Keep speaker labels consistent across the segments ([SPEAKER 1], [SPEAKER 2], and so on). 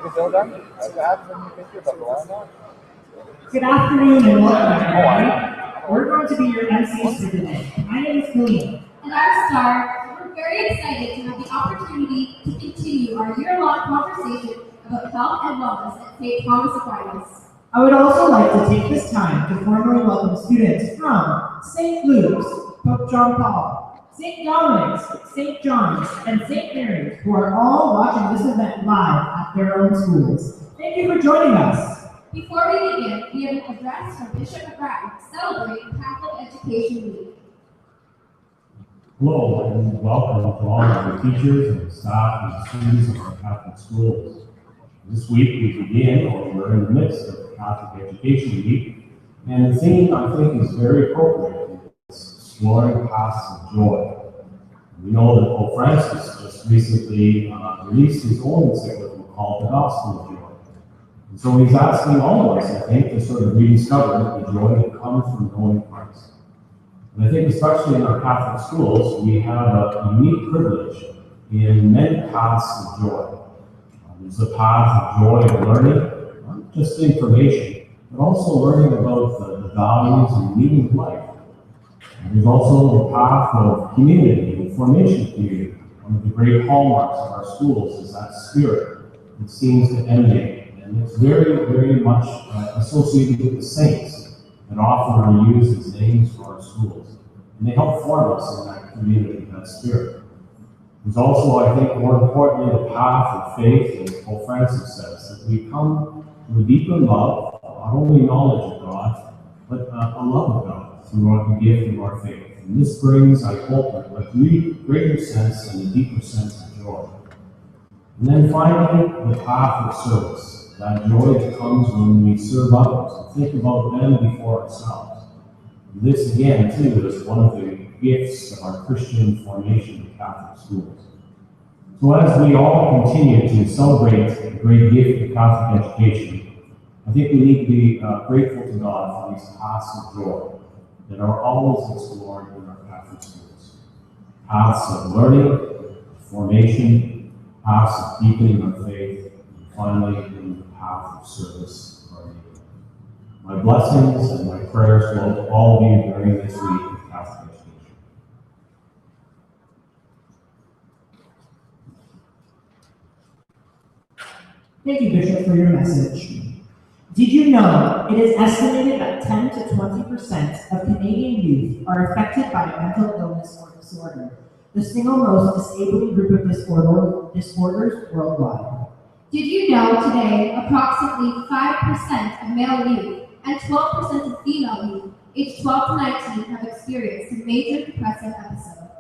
[SPEAKER 1] Good afternoon and welcome, everybody. We're going to be your MCs for today. My name is Colleen.
[SPEAKER 2] And I'm Star. We're very excited to have the opportunity to continue our year-long conversation about health and wellness at St. Thomas Aquinas.
[SPEAKER 1] I would also like to take this time to formally welcome students from St. Luke's, Pope John Paul, St. Dominic's, St. John's, and St. Mary's, who are all watching this event live at their own schools. Thank you for joining us.
[SPEAKER 2] Before we begin, we have an address from Bishop McGrattan celebrating Catholic Education Week.
[SPEAKER 3] Hello and welcome to all of the teachers and staff and students of our Catholic schools. This week we begin, or we're in the midst of Catholic Education Week, and the theme I think is very appropriate. It's exploring paths of joy. We know that Pope Francis just recently released his own encyclical called The Gospel of Joy. And so he's asking all of us, I think, to sort of rediscover the joy that comes from knowing Christ. And I think especially in our Catholic schools, we have a unique privilege in many paths of joy. There's a path of joy of learning, not just information, but also learning about the values and meaning of life. And there's also the path of community and formation community. One of the great hallmarks of our schools is that spirit that seems to emanate. And it's very, very much associated with the saints that often are used as names for our schools. And they help form us in that community, that spirit. There's also, I think, more importantly, the path of faith, as Pope Francis says, that we come to a deeper love, not only knowledge of God, but a love of God through the gift of our faith. And this brings, I hope, a greater sense and a deeper sense of joy. And then finally, the path of service. That joy that comes when we serve others and think about them before ourselves. And this, again, too, is one of the gifts of our Christian formation in Catholic schools. So as we all continue to celebrate the great gift of Catholic education, I think we need to be grateful to God for these paths of joy that are always explored in our Catholic schools. Paths of learning, formation, paths of deepening our faith, and finally, in the path of service of our neighbor. My blessings and my prayers go to all of you during this week of Catholic education.
[SPEAKER 1] Thank you, Bishop, for your message. Did you know it is estimated that 10 to 20% of Canadian youth are affected by a mental illness or disorder, the single most disabling group of disorders worldwide?
[SPEAKER 2] Did you know today approximately 5% of male youth and 12% of female youth aged 12 to 19 have experienced a major depressive episode?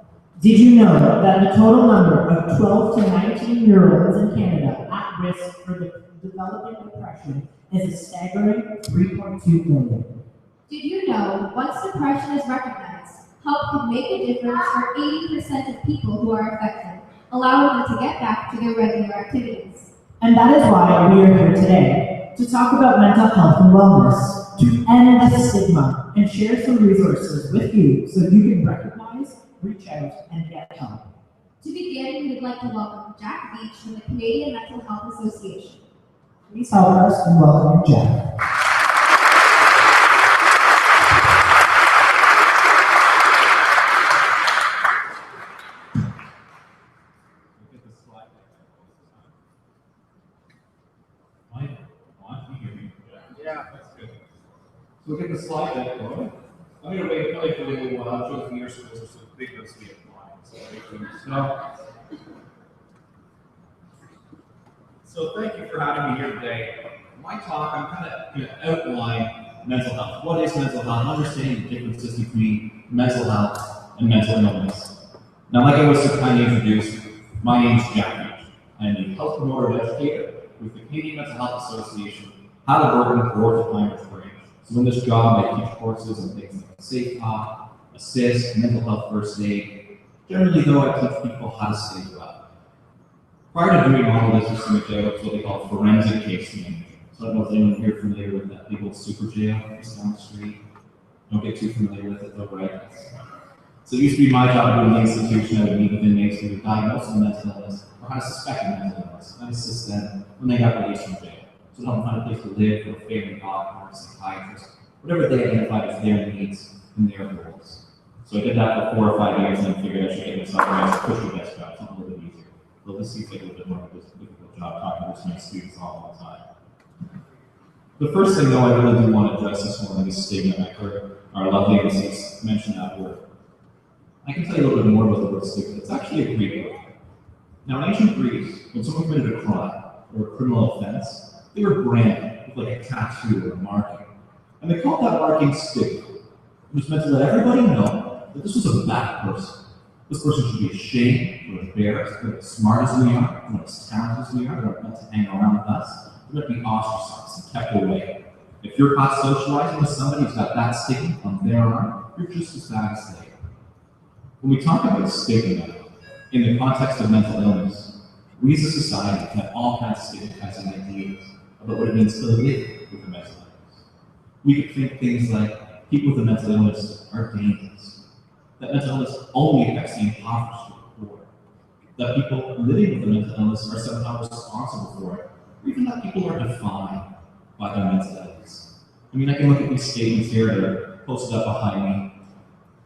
[SPEAKER 1] Did you know that the total number of 12 to 19-year-olds in Canada at risk for developing depression is a staggering 3.2 million?
[SPEAKER 2] Did you know once depression is recognized, help can make a difference for 80% of people who are affected, allowing them to get back to their regular activities?
[SPEAKER 1] And that is why we are here today, to talk about mental health and wellness, to end the stigma, and share some resources with you so you can recognize, reach out, and get help.
[SPEAKER 2] To begin, we would like to welcome Jack Beach from the Canadian Mental Health Association.
[SPEAKER 1] Please help us in welcoming Jack.
[SPEAKER 4] So we'll get the slide deck going. I'm going to wait for a little while, show the years so big those get So thank you for having me here today. In my talk, I'm kind of going to outline mental health. What is mental health? Understanding the differences between mental health and mental illness. Now, like I was so kindly introduced, my name is Jack Beach. I am a health promoter and educator with the Canadian Mental Health Association, Halliburton, Court of Language Branch. So in this job, I teach courses on things like safe talk, assist, mental health first aid. Generally, though, I teach people how to stay well. Prior to doing all of this, just to make sure, it's what they call forensic case management. So I don't know if anyone here familiar with that big old super jail just down the street. Don't get too familiar with it, though, right? So it used to be my job to go to the institution. I would meet with inmates who would diagnose a mental illness, or had a suspected mental illness, and assist them when they got released from jail. So to help them find a place to live, or a family doctor, or a psychiatrist, whatever they identified as their needs and their goals. So I did that for 4 or 5 years, and then figured I should get myself a nice cushy desk job, something a little bit easier. Well, this seems like a little bit more of a difficult job talking to my students all the time. The first thing, though, I really do want to address this morning is stigma. I heard our lovely MCs mention that word. I can tell you a little bit more about the word stigma. It's actually a Greek word. Now, in ancient Greece, when someone committed a crime or a criminal offense, they were branded with like a tattoo or a marking. And they called that marking stigma, which meant to let everybody know that this was a bad person. This person should be ashamed or embarrassed. They're as smart as we are, they're as talented as we are, they're not meant to hang around with us. They're meant to be ostracized and kept away. If you're caught socializing with somebody who's got that stigma on their arm, you're just as bad as they are. When we talk about stigma in the context of mental illness, we as a society have all kinds of stigmatizing ideas about what it means to live with a mental illness. We could think things like people with a mental illness are dangerous, that mental illness only affects the impoverished or poor, that people living with a mental illness are somehow responsible for it, or even that people are defined by their mental illness. I mean, I can look at these statements here that are posted up behind me.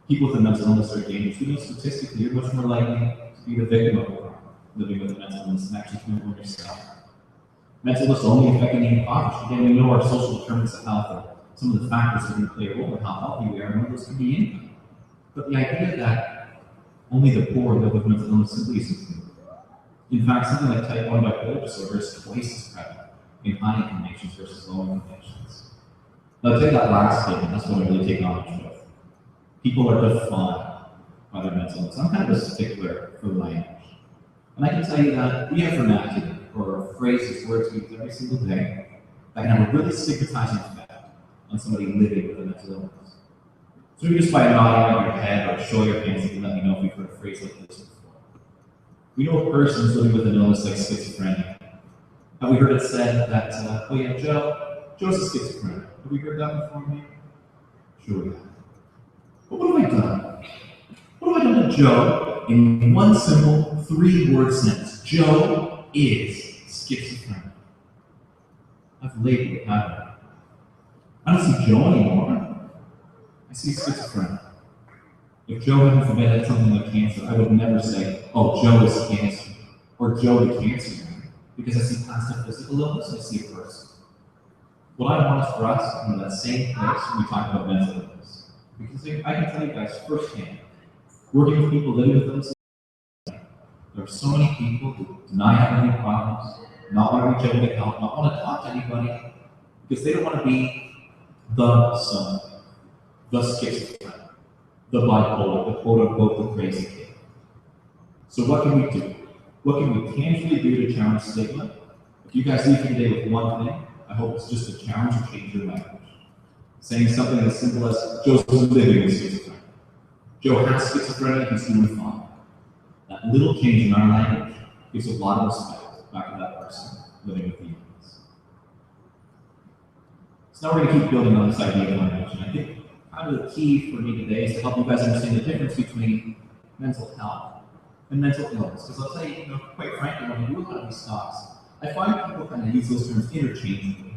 [SPEAKER 4] People with a mental illness are dangerous. We know statistically you're much more likely to be the victim of a crime living with a mental illness and actually commit one yourself. Mental illness only affecting the impoverished. Again, we know our social determinants of health are some of the factors that are going to play a role in how healthy we are, and one of those can be income. But the idea that only the poor live with mental illness simply isn't true. In fact, something like type 1 bipolar disorder is twice as prevalent in high-income nations versus low-income nations. Now, take that last statement, that's what I really take on with. People are defined by their mental illness. I'm kind of a stickler for language. And I can tell you that we have vernacular, or phrases, words we use every single day, that can have a really stigmatizing effect on somebody living with a mental illness. So maybe just by nodding of your head or show your hands, you can let me know if you've heard a phrase like this before. We know a person who's living with an illness like schizophrenia. Have we heard it said that, oh yeah, Joe's a schizophrenic? Have we heard that before, maybe? Sure we have. But what have I done? What have I done to Joe in one simple 3-word sentence? Joe is schizophrenic. I've labeled it, haven't I? I don't see Joe anymore. I see schizophrenic. If Joe hadn't forbid something like cancer, I would never say, oh, Joe is cancer, or Joe the cancer man, because I see past a physical illness, I see a person. What I want is for us to come to that same place when we talk about mental illness. Because I can tell you guys firsthand, working with people living with illness, there are so many people who deny having any problems, not want to reach out to help, not want to talk to anybody, because they don't want to be the son, the schizophrenic, the bipolar, the quote-unquote the crazy kid. So what can we do? What can we tangibly do to challenge stigma? If you guys leave here today with one thing, I hope it's just a challenge to change your language. Saying something as simple as, Joe's living with schizophrenia. Joe has schizophrenia, he's doing fine. That little change in our language gives a lot of respect back to that person living with the illness. So now we're going to keep building on this idea of language, and I think kind of the key for me today is to help you guys understand the difference between mental health and mental illness. Because I'll tell you, quite frankly, when I do a lot of these talks, I find people kind of use those terms interchangeably,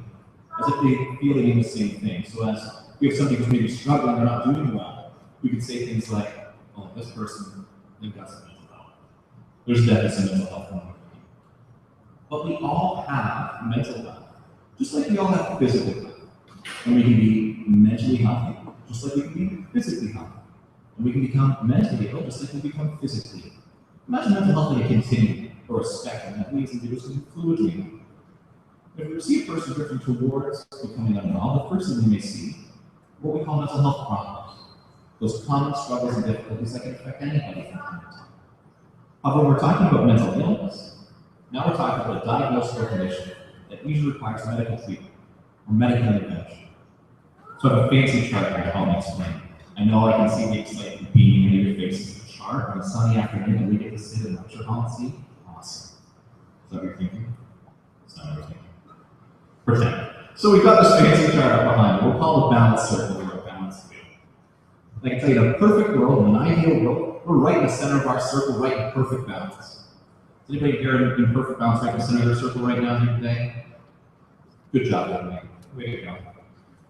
[SPEAKER 4] as if they feel they mean the same thing. So as we have somebody who's maybe struggling or not doing well, we could say things like, oh, this person, they've got some mental health. There's definitely some mental health going on. But we all have mental health, just like we all have physical health. And we can be mentally healthy, just like we can be physically healthy. And we can become mentally ill, just like we become physically ill. Imagine mental health like a continuum or a spectrum that we as individuals can fluidly move. If we see a person drifting towards becoming unwell, the first thing we may see what we call mental health problems. Those common struggles and difficulties that can affect anybody from time to time. However, when we're talking about mental illness, now we're talking about a diagnosed condition that usually requires medical treatment or medical intervention. So I have a fancy chart here to help me explain. I know I can see the excitement beaming in your faces. The chart on a sunny afternoon and we get to sit in a lecture hall and see. Awesome. Is that what you're thinking? It's not what you're thinking. Pretend. So we've got this fancy chart up behind it. We'll call it a balance circle or a balance wheel. I can tell you, in a perfect world, in an ideal world, we're right in the center of our circle, right in perfect balance. Is anybody here in perfect balance right in the center of their circle right now here today? Good job, everybody. Way to go.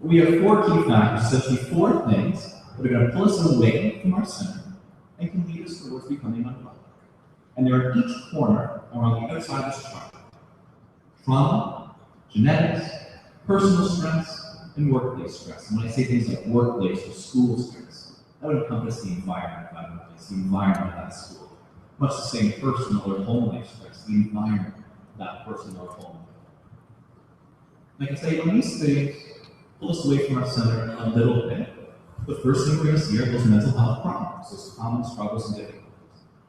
[SPEAKER 4] We have 4 key factors, essentially 4 things that are going to pull us away from our center and can lead us towards becoming unwell. And they're in each corner around the outside of this chart. Trauma, genetics, personal stress, and workplace stress. And when I say things like workplace or school stress, that would encompass the environment of that workplace, the environment of that school. Much the same personal or home life stress, the environment of that person or home life. And I can say when these things pull us away from our center a little bit, the first thing we're going to see are those mental health problems, those common struggles and difficulties.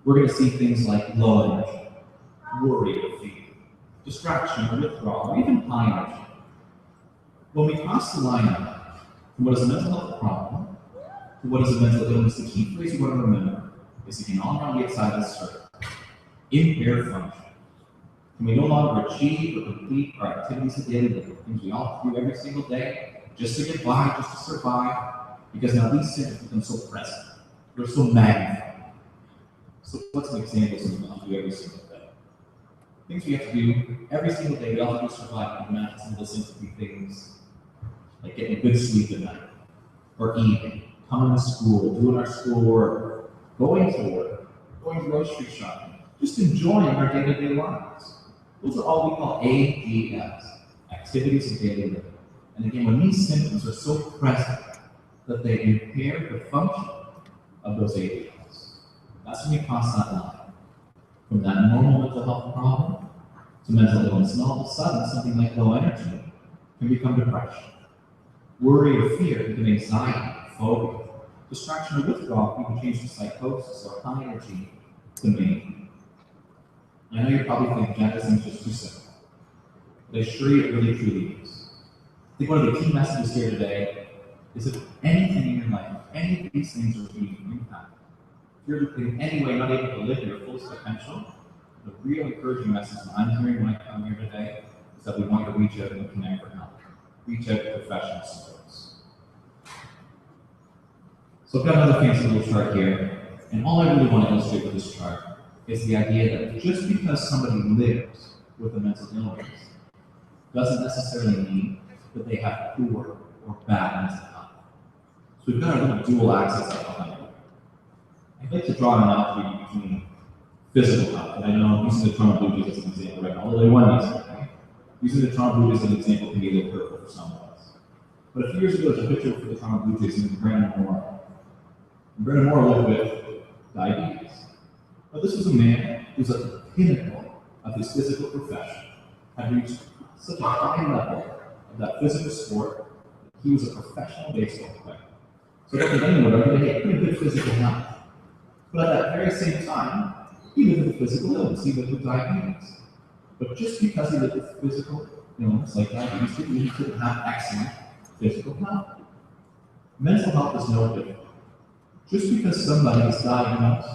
[SPEAKER 4] We're going to see things like low energy, worry or fear, distraction or withdrawal, or even high energy. When we cross the line from what is a mental health problem to what is a mental illness, the key phrase you want to remember is again all around the outside of the circle. Impaired function. When we no longer achieve or complete our activities of daily living, things we all do every single day, just to get by, just to survive, because now these symptoms become so present. They're so magnified. So what's some examples of what we do every single day? Things we have to do every single day, we all have to survive, even after some of those things could be things like getting good sleep at night, or eating, coming to school, doing our schoolwork, going to work, going grocery shopping, just enjoying our day-to-day lives. Those are all we call ADLs, activities of daily living. And again, when these symptoms are so present that they impair the function of those ADLs, that's when we cross that line. From that normal mental health problem to mental illness, and all of a sudden, something like low energy can become depression. Worry or fear can become anxiety, phobia. Distraction or withdrawal can change to psychosis or high energy to mania. I know you're probably thinking that seems just too simple, but I assure you it really truly is. I think one of the key messages here today is if anything in your life, if any of these things are being impacted, if you're in any way not able to live your fullest potential, the real encouraging message that I'm hearing when I come here today is that we want to reach out and connect for help. Reach out to professional supports. So I've got another fancy little chart here, and all I really want to illustrate with this chart is the idea that just because somebody lives with a mental illness doesn't necessarily mean that they have poor or bad mental health. So we've got a little dual axis up behind it. I'd like to draw an analogy between physical health, and I know I'm using the Toronto Blue Jays as an example right now, although they won yesterday. Okay? Using the Toronto Blue Jays as an example can be a little hurtful for some of us. But a few years ago, there was a picture for the Toronto Blue Jays named Brandon Moore. And Brandon Moore lived with diabetes. But this was a man who was at the pinnacle of his physical profession, had reached such a high level of that physical sport, he was a professional baseball player. So Dr. Benjamin would argue that he had pretty good physical health. But at that very same time, he lived with a physical illness, he lived with diabetes. But just because he lived with physical illness like diabetes didn't mean he couldn't have excellent physical health. Mental health is no different. Just because somebody is diagnosed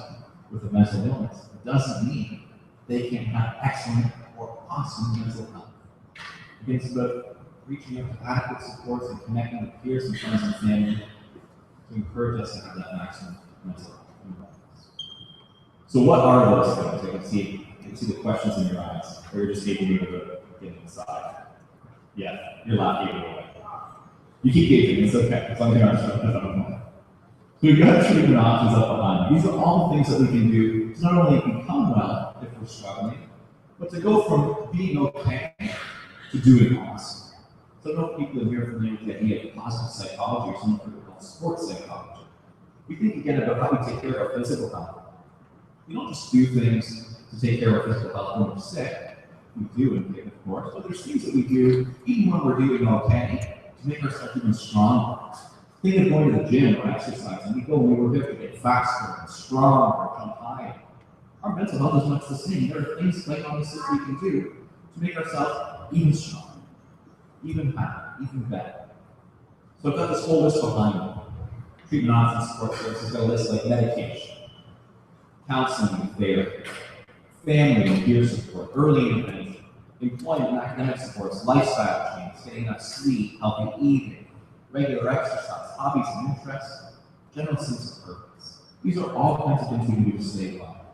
[SPEAKER 4] with a mental illness doesn't mean they can have excellent or awesome mental health. Again, it's about reaching out to adequate supports and connecting with peers and friends and family to encourage us to have that maximum mental health. So what are those things? I can see the questions in your eyes, or you're just gaping about getting inside. Yeah, you're laughing away. You keep gaping, it's okay. As long as you're not showing up. So we've got treatment options up behind. These are all the things that we can do to not only become well if we're struggling, but to go from being okay to doing awesome. So I know people in here are familiar with the idea of positive psychology or something we call sports psychology. We think again about how we take care of our physical health. We don't just do things to take care of our physical health when we're sick. We do, of course, but there's things that we do even when we're doing okay to make ourselves even stronger. Think of going to the gym or exercising. We go and we work out to get faster and stronger, jump higher. Our mental health is much the same. There are things like on this list we can do to make ourselves even stronger, even happier, even better. So I've got this whole list behind me. Treatment options, support services, got a list like medication, counseling and therapy, family and peer support, early intervention, employment and academic supports, lifestyle change, getting enough sleep, healthy eating, regular exercise, hobbies and interests, general sense of purpose. These are all kinds of things we can do to stay well.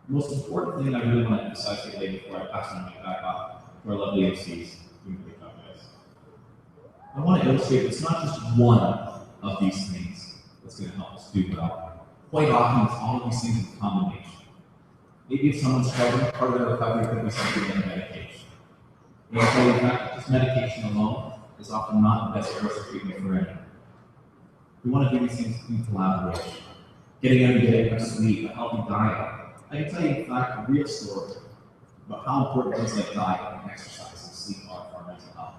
[SPEAKER 4] The most important thing I really want to emphasize today before I pass my mic back off to our lovely MCs. I want to illustrate it's not just one of these things that's going to help us do well. Quite often, it's all of these things in combination. Maybe if someone's struggling, part of their recovery could be something like medication. And in fact, just medication alone is often not the best course of treatment for anyone. We want to do these things in collaboration. Getting every day, enough sleep, a healthy diet. I can tell you, in fact, a real story about how important things like diet and exercise and sleep are for our mental health.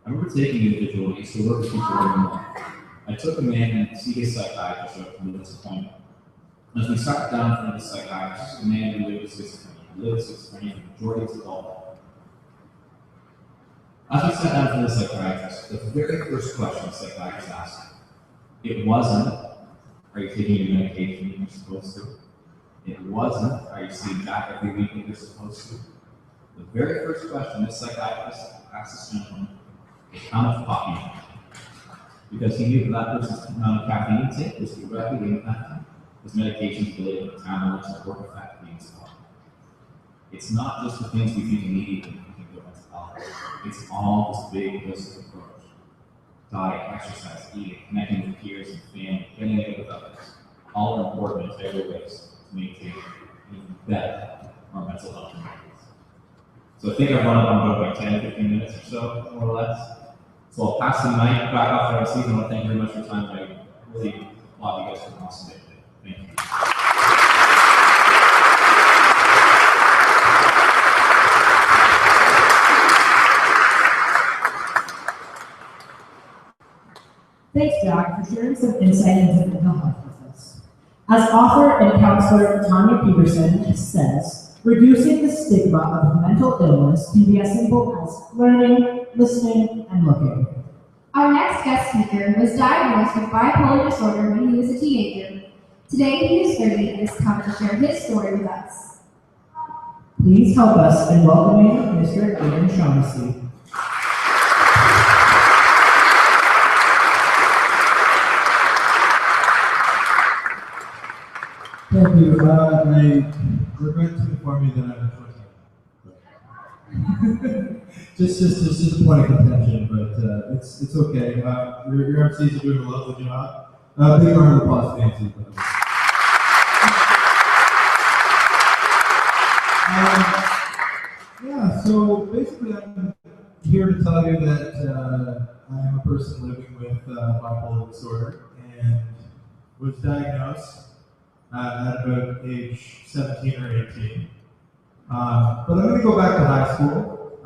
[SPEAKER 4] I remember taking an individual who used to work with people anymore. I took a man and see his psychiatrist out from this appointment. As we sat down in front of the psychiatrist, the man who lived with schizophrenia, for the majority of his adult life. As we sat down in front of the psychiatrist, the very first question the psychiatrist asked, it wasn't, are you taking your medication that you're supposed to? It wasn't, are you seeing back every week that you're supposed to? The very first question this psychiatrist asked this gentleman is how much coffee you drink. Because he knew that person's amount of caffeine intake was directly impacting his medications related to tablets or work effectively in his body. It's not just the things we think immediately when we think about mental health. It's all this big holistic approach. Diet, exercise, eating, connecting with peers and family, getting it with others. All are important in every ways to maintain even better our mental health communities. So I think I've run up on about 10, 15 minutes or so, more or less. So I'll pass the mic back off to our MC, and I want to thank you very much for your time. I really applaud you guys for an awesome day today. Thank you.
[SPEAKER 1] Thanks, Jack, for sharing some insight into mental health with us. As author and counselor Tanya Peterson says, reducing the stigma of mental illness can be as simple as learning, listening, and looking.
[SPEAKER 2] Our next guest speaker was diagnosed with bipolar disorder when he was a teenager. Today he is 30 and has come to share his story with us.
[SPEAKER 1] Please help us in welcoming Mr. Aidan Shaughnessy.
[SPEAKER 5] Thank you. I regret to inform you that I'm a 20. just a point of contention, but it's okay. Your MCs are doing a lovely job. Big round of applause to Nancy, by the way. Yeah, so basically I'm here to tell you that I am a person living with bipolar disorder and was diagnosed at about age 17 or 18. But I'm going to go back to high school.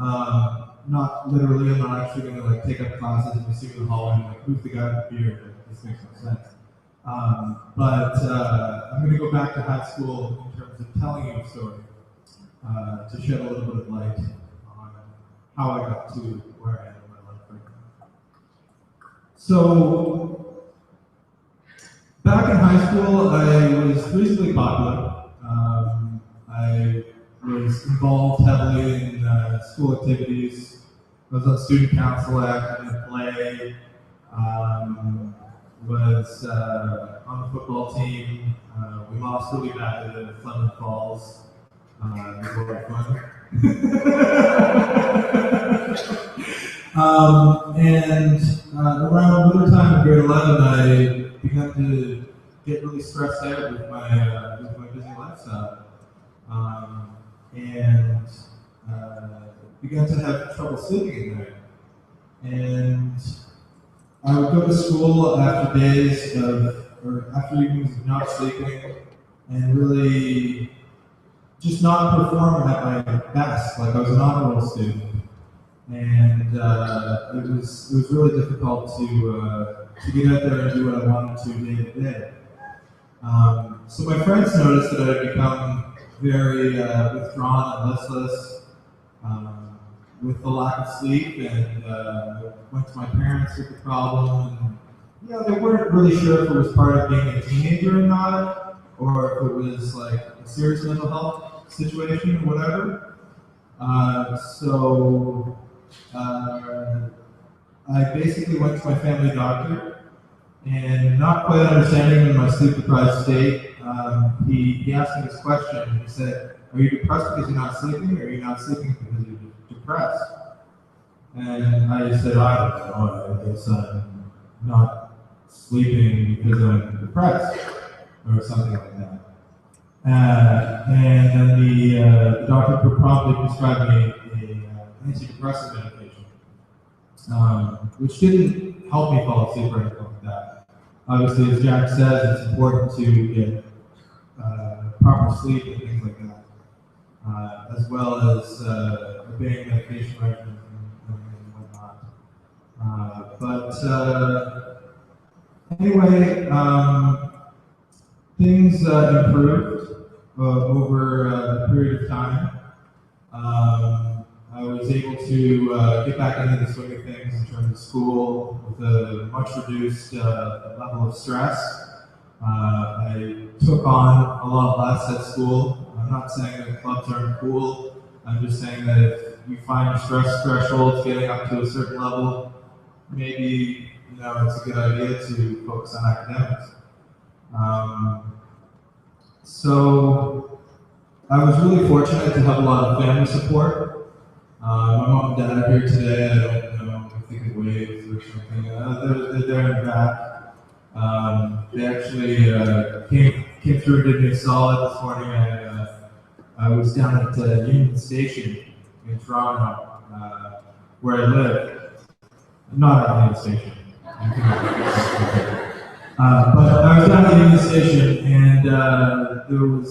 [SPEAKER 5] Not literally, I'm not actually going to take up classes and you see me in the hallway and who's the guy with the beard? This makes no sense. But I'm going to go back to high school in terms of telling you a story to shed a little bit of light on how I got to where I am in my life right now. So, back in high school, I was reasonably popular. I was involved heavily in school activities. I was on student council, acted in a play, was on the football team. We lost really bad at Fleming Falls. It was a lot of fun. And around winter time in grade 11, I began to get really stressed out with my busy lifestyle, and began to have trouble sleeping at night. And I would go to school after days or after evenings of not sleeping, and really just not perform at my best. Like I was an honor roll student, and it was really difficult to get out there and do what I wanted to day to day. So my friends noticed that I had become very withdrawn and listless with the lack of sleep, and went to my parents with the problem. And they weren't really sure if it was part of being a teenager or not, or if it was like a serious mental health situation or whatever. So I basically went to my family doctor, and not quite understanding in my sleep-deprived state, he asked me this question. He said, "Are you depressed because you're not sleeping, or are you not sleeping because you're depressed?" And I said, "I don't know. I guess I'm not sleeping because I'm depressed, or something like that." And then the doctor promptly prescribed me an antidepressant medication, which didn't help me fall asleep or anything like that. Obviously, as Jack says, it's important to get proper sleep and things like that, as well as obeying medication regimen and whatnot. Anyway, things improved over a period of time. I was able to get back into the swing of things in terms of school with a much reduced level of stress. I took on a lot less at school. I'm not saying that clubs aren't cool. I'm just saying that if you find your stress thresholds getting up to a certain level, maybe it's a good idea to focus on academics. So I was really fortunate to have a lot of family support. My mom and dad are here today. I don't know if they could wave or something. They're there in the back. They actually came through and did me a solid this morning. I was down at Union Station in Toronto, where I live. Not at Union Station. But I was down at Union Station, and there was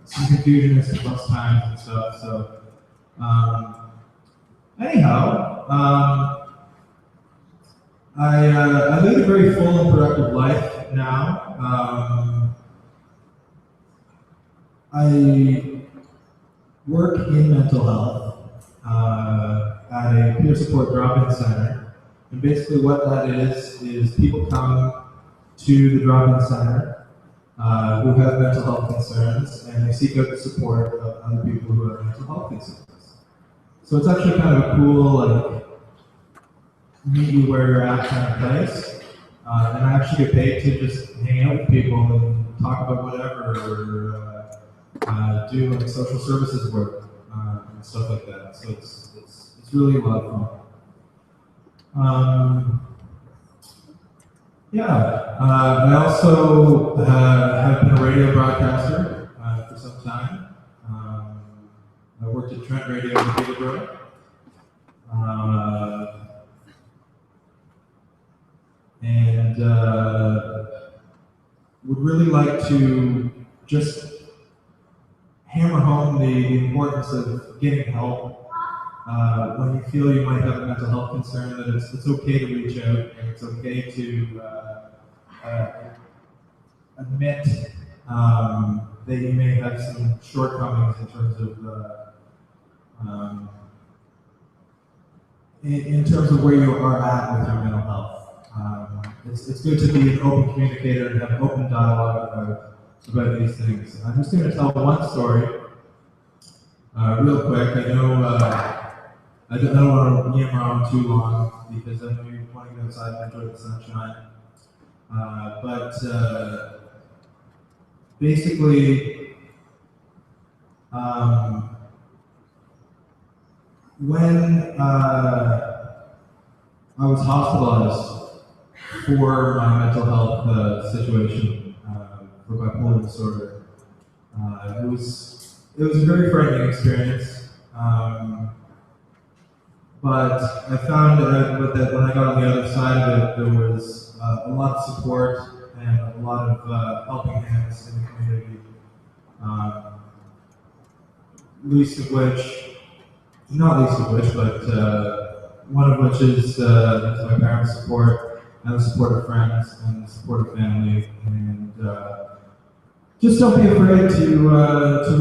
[SPEAKER 5] some confusion as to bus times and stuff. So, anyhow, I lead a very full and productive life now. I work in mental health at a peer support drop-in center. And basically what that is people come to the drop-in center who have mental health concerns, and they seek out the support of other people who have mental health concerns. So it's actually kind of a cool, meet you where you're at kind of place. And I actually get paid to just hang out with people and talk about whatever, or do social services work and stuff like that. So it's really a lot of fun. I also have been a radio broadcaster for some time. I worked at Trent Radio in Peterborough. And would really like to just hammer home the importance of getting help when you feel you might have a mental health concern, that it's okay to reach out, and it's okay to admit that you may have some shortcomings in terms of where you are at with your mental health. It's good to be an open communicator and have open dialogue about these things. I'm just going to tell one story real quick. I know I don't want to yammer on too long because I know you want to get outside and enjoy the sunshine. Basically, when I was hospitalized for my mental health situation, for bipolar disorder, it was a very frightening experience. But I found that when I got on the other side of it, there was a lot of support and a lot of helping hands in the community. One of which is my parents' support, and the support of friends, and the support of family. And just don't be afraid to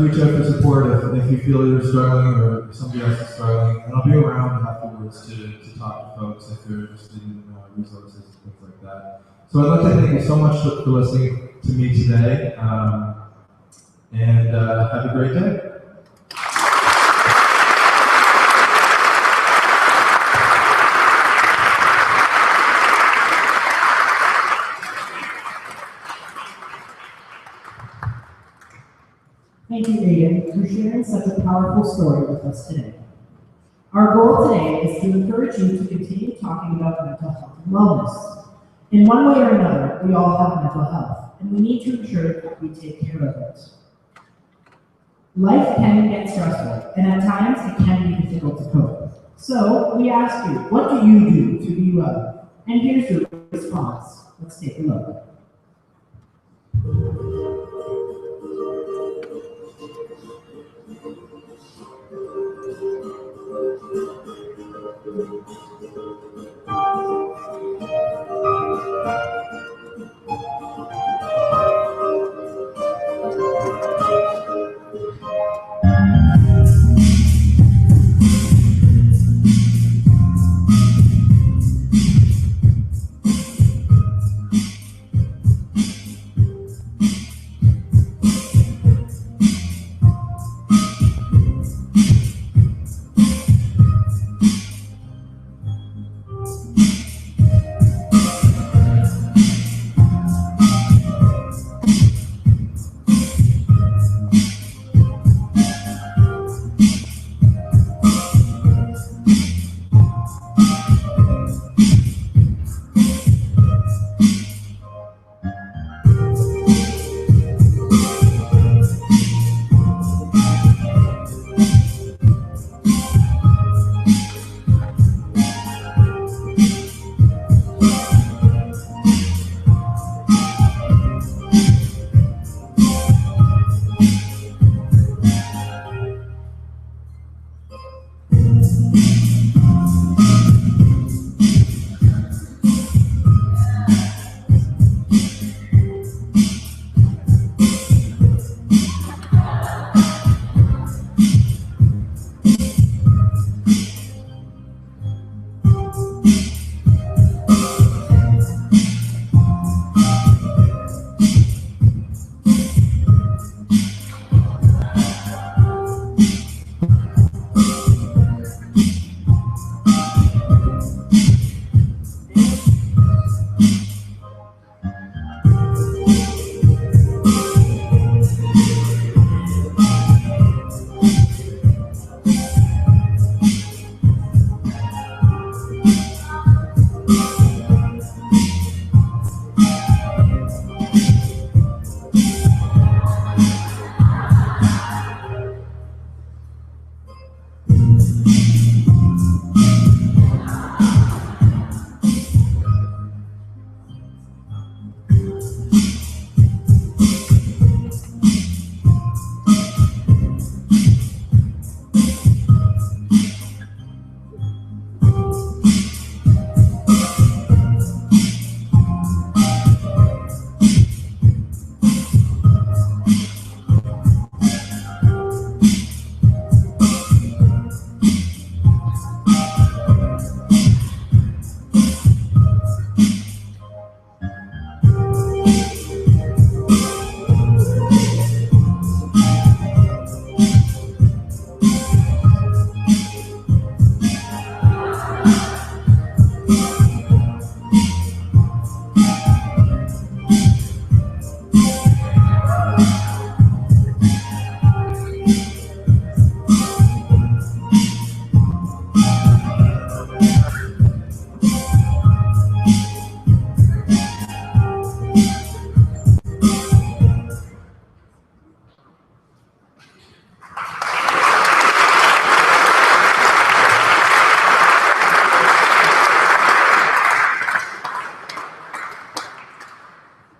[SPEAKER 5] reach out for support if you feel you're struggling or if somebody else is struggling. And I'll be around afterwards to talk to folks if they're interested in resources and things like that. So I'd like to thank you so much for listening to me today, and have a great day.
[SPEAKER 1] sharing such a powerful story with us today. Our goal today is to encourage you to continue talking about mental health and wellness. In one way or another, we all have mental health, and we need to ensure that we take care of it. Life can get stressful, and at times it can be difficult to cope. So, we ask you, what do you do to be well? And here's your response. Let's take a look.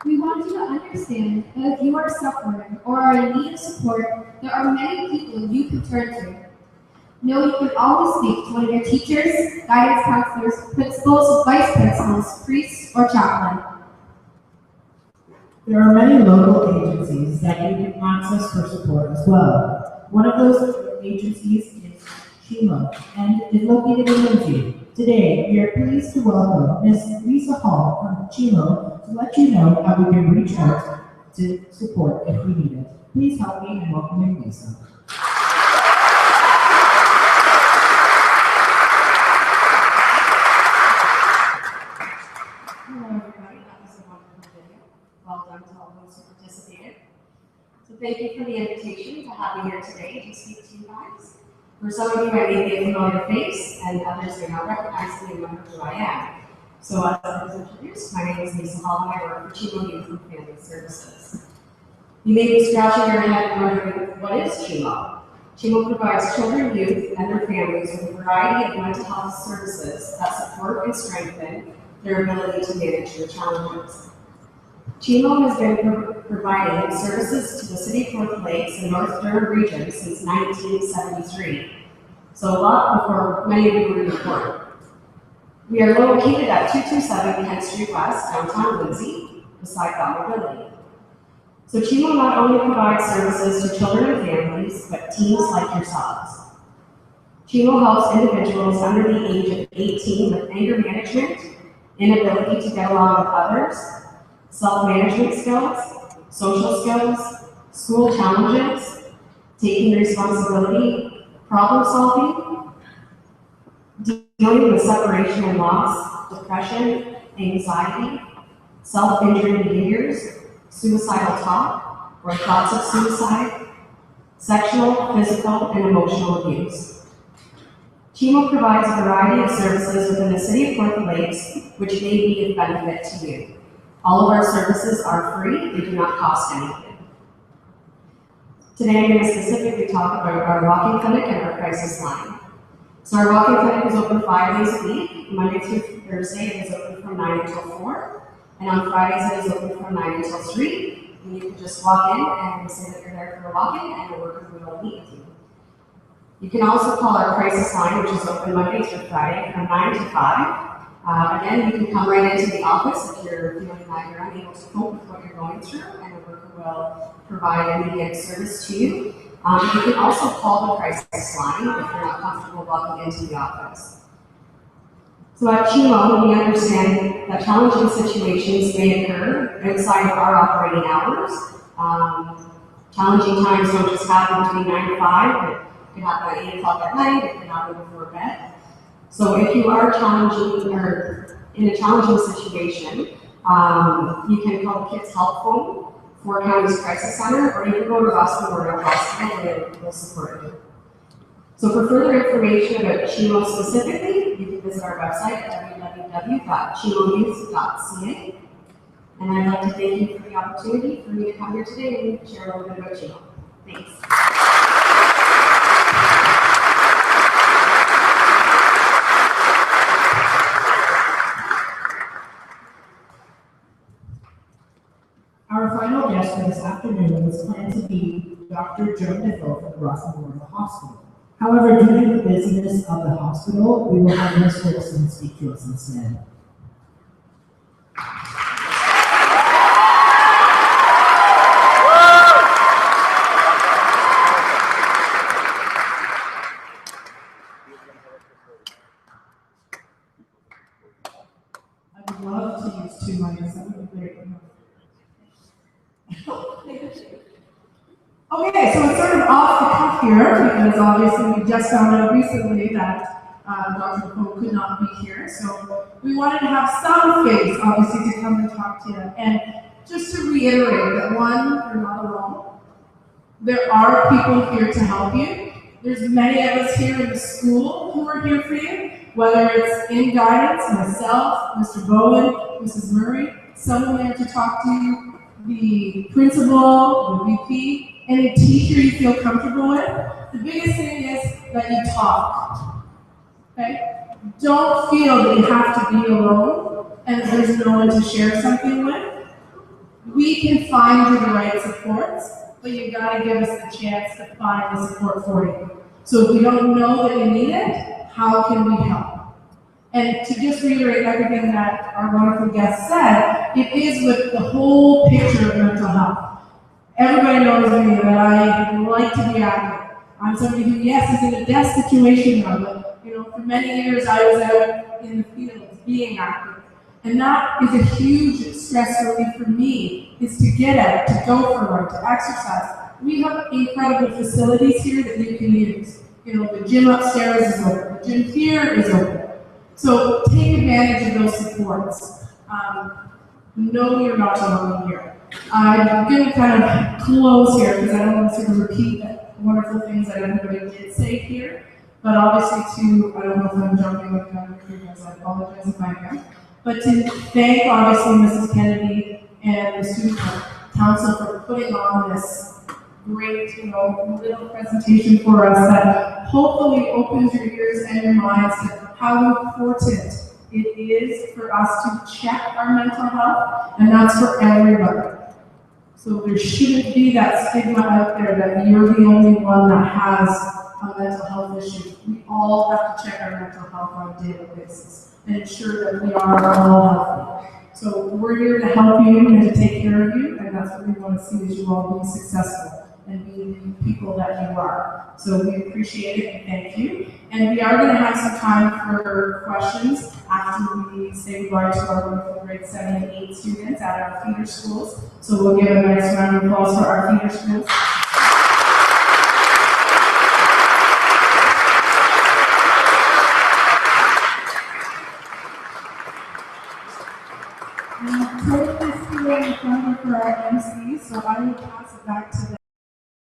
[SPEAKER 2] We want you to understand that if you are suffering or are in need of support, there are many people you can turn to. Know you can always speak to one of your teachers, guidance counselors, principals, vice principals, priests, or chaplain.
[SPEAKER 1] There are many local agencies that you can access for support as well. One of those agencies is CHIMO and is located in Lindsay. Today, we are pleased to welcome Ms. Lisa Hall from CHIMO to let you know how we can reach out to support if we need it. Please help me in welcoming Lisa.
[SPEAKER 6] Hello, everybody. That was a wonderful video. Well done to all those who participated. So thank you for the invitation to have me here today to speak to you guys. For some of you, I may be a familiar face, and others may not recognize me and wonder who I am. So as I was introduced, my name is Lisa Hall, and I work for Chemo Youth and Family Services. You may be scratching your head and wondering, what is Chemo? Chemo provides children, youth, and their families with a variety of mental health services that support and strengthen their ability to manage their challenges. Chemo has been providing services to the City of North Lakes and North Durham region since 1973, so a lot before many of you were even born. We are located at 227 Kent Street West, downtown Lindsay, beside Bell Mobility. So Chemo not only provides services to children and families, but teens like yourselves. Chemo helps individuals under the age of 18 with anger management, inability to get along with others, self-management skills, social skills, school challenges, taking responsibility, problem solving, dealing with separation and loss, depression, anxiety, self-injury behaviors, suicidal talk, or thoughts of suicide, sexual, physical, and emotional abuse. Chemo provides a variety of services within the City of North Lakes, which may be of benefit to you. All of our services are free, they do not cost anything. Today I'm going to specifically talk about our walking clinic and our crisis line. So our walking clinic is open 5 days a week. Monday through Thursday it is open from 9 until 4. And on Fridays it is open from 9 until 3. And you can just walk in and say that you're there for a walk-in and your worker will meet with you. You can also call our crisis line, which is open Monday through Friday from 9 to 5. Again, you can come right into the office if you're feeling that you're unable to cope with what you're going through, and the worker will provide immediate service to you. You can also call the crisis line if you're not comfortable walking into the office. So at Chemo, we understand that challenging situations may occur outside of our operating hours. Challenging times don't just happen between 9 to 5, it can happen at 8 o'clock at night, it can happen before bed. So if you are challenging or in a challenging situation, you can call the Kids Help Phone, 4 Counties Crisis Center, or you can go to Ross Memorial Hospital and they will support you. So for further information about Chemo specifically, you can visit our website at www.chemouth.ca. And I'd like to thank you for the opportunity for me to come here today and share a little bit about Chemo. Thanks.
[SPEAKER 1] Our final guest for this afternoon was planned to be Dr. Joe Niffel from the Ross Memorial Hospital. However, due to the busyness of the hospital, we will have Ms. Wilson speak to us instead.
[SPEAKER 7] I'd love to use 2 mics. That would be great. Okay, so it's sort of off the cuff here because obviously we just found out recently that Dr. Poe could not be here. So we wanted to have some face, obviously, to come and talk to you. And just to reiterate that one, you're not alone. There are people here to help you. There's many of us here in the school who are here for you, whether it's in guidance, myself, Mr. Bowen, Mrs. Murray, someone there to talk to you, the principal, the VP, any teacher you feel comfortable with. The biggest thing is that you talk, okay? Don't feel that you have to be alone and there's no one to share something with. We can find you the right supports, but you gotta give us the chance to find the support for you. So if we don't know that you need it, how can we help? And to just reiterate everything that our wonderful guest said, it is with the whole picture of mental health. Everybody knows me that I like to be active. I'm somebody who, yes, is in a desk situation now, but for many years I was out in the fields being active. And that is a huge stress relief for me, is to get out, to go for a run, to exercise. We have incredible facilities here that you can use. The gym upstairs is open, the gym here is open. So take advantage of those supports. No, you're not alone here. I'm going to kind of close here because I don't want to sort of repeat the wonderful things that everybody did say here. But obviously, I don't know if I'm jumping the gun here, guys, I apologize if I am. But to thank, obviously, Mrs. Kennedy and the Student Council for putting on this great, little presentation for us that hopefully opens your ears and your minds to how important it is for us to check our mental health, and that's for everybody. So there shouldn't be that stigma out there that you're the only one that has a mental health issue. We all have to check our mental health on a daily basis and ensure that we are all healthy. So we're here to help you and to take care of you, and that's what we want to see is you all being successful and being the people that you are. So we appreciate it and thank you. And we are going to have some time for questions after we say goodbye to our wonderful grade 7 and 8 students at our feeder schools. So we'll give a nice round of applause for our feeder schools. Put this here in front of for our MC, so I will pass it back to them.